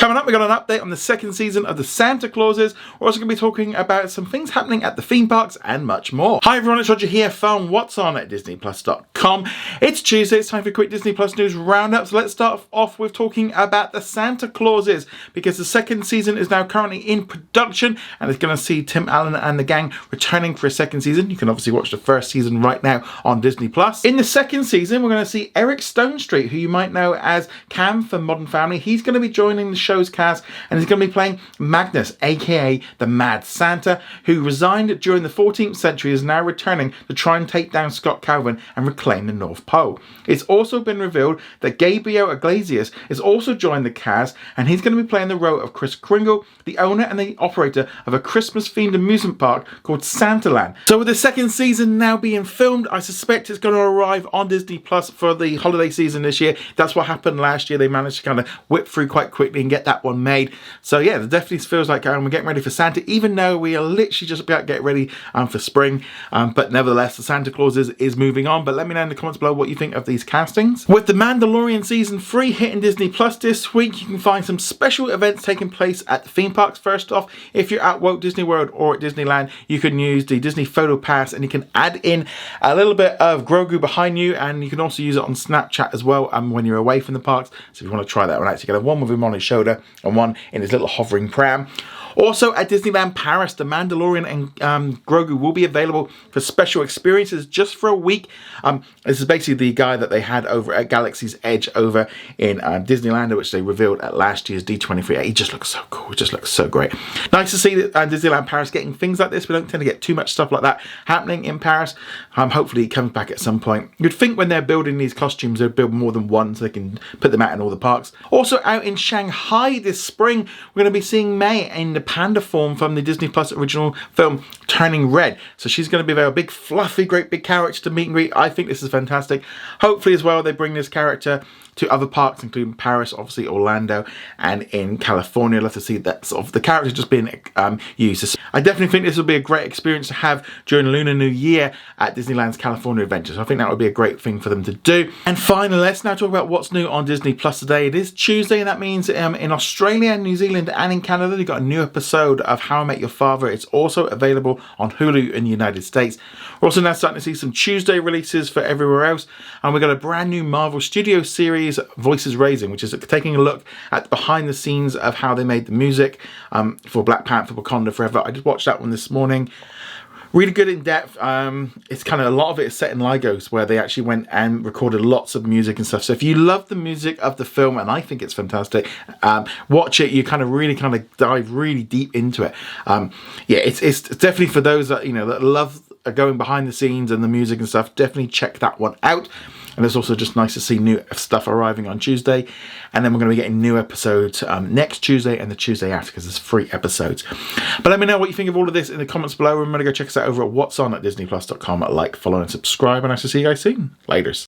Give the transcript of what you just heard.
Coming up, we got an update on the second season of the Santa Clauses. We're also going to be talking about some things happening at the theme parks and much more. Hi everyone, it's Roger here from What's On at disneyplus.com. It's Tuesday, it's time for a quick Disney Plus news roundup. So let's start off with talking about the Santa Clauses, because the second season is now currently in production and it's going to see Tim Allen and the gang returning for a second season. You can obviously watch the first season right now on Disney Plus. In the second season, we're going to see Eric Stonestreet, who you might know as Cam from Modern Family. He's going to be joining the show's cast and he's going to be playing Magnus, aka the Mad Santa, who resigned during the 14th century, is now returning to try and take down Scott Calvin and reclaim the North Pole. It's also been revealed that Gabriel Iglesias is also joined the cast and he's going to be playing the role of Kris Kringle, the owner and the operator of a Christmas-themed amusement park called Santaland. So with the second season now being filmed, I suspect it's going to arrive on Disney Plus for the holiday season this year. That's what happened last year. They managed to kind of whip through quite quickly and get that one made. So yeah, it definitely feels like we're getting ready for Santa, even though we are literally just about to get ready for spring. But nevertheless, the Santa Claus is moving on. But let me know in the comments below what you think of these castings. With the Mandalorian Season 3 hitting Disney Plus this week, you can find some special events taking place at the theme parks. First off, if you're at Walt Disney World or at Disneyland, you can use the Disney Photo Pass and you can add in a little bit of Grogu behind you, and you can also use it on Snapchat as well when you're away from the parks. So if you want to try that one out, you can have one with him on his shoulder and one in his little hovering pram. Also at Disneyland Paris, the Mandalorian and Grogu will be available for special experiences just for a week. This is basically the guy that they had over at Galaxy's Edge over in Disneyland, which they revealed at last year's D23. He just looks so cool. It just looks so great. Nice to see that Disneyland Paris getting things like this. We don't tend to get too much stuff like that happening in Paris. Hopefully it comes back at some point. You'd think when they're building these costumes, they'd build more than one so they can put them out in all the parks. Also out in Shanghai this spring, we're going to be seeing May in the panda form from the Disney Plus original film Turning Red. So she's going to be a very big, fluffy, great big character to meet and greet. I think this is fantastic. Hopefully as well they bring this character to other parks, including Paris, obviously Orlando, and in California. I'd love to see that sort of the character just being used. I definitely think this will be a great experience to have during Lunar New Year at Disneyland's California Adventures. I think that would be a great thing for them to do. And finally, let's now talk about what's new on Disney Plus today. It is Tuesday, and that means in Australia, New Zealand, and in Canada, you've got a new episode of How I Met Your Father. It's also available on Hulu in the United States. We're also now starting to see some Tuesday releases for everywhere else, and we've got a brand new Marvel Studios series, Voices Raising, which is taking a look at behind the scenes of how they made the music for Black Panther Wakanda Forever. I just watched that one this morning. Really good in depth. It's kind of a lot of it is set in Lagos, where they actually went and recorded lots of music and stuff. So if you love the music of the film, and I think it's fantastic, watch it. You kind of dive really deep into it. Yeah, it's definitely for those that that love going behind the scenes and the music and stuff. Definitely check that one out. And it's also just nice to see new stuff arriving on Tuesday. And then we're going to be getting new episodes next Tuesday and the Tuesday after, because there's 3 episodes. But let me know what you think of all of this in the comments below. Remember to go check us out over at what's on at disneyplus.com. Like, follow, and subscribe. And I shall see you guys soon. Laters.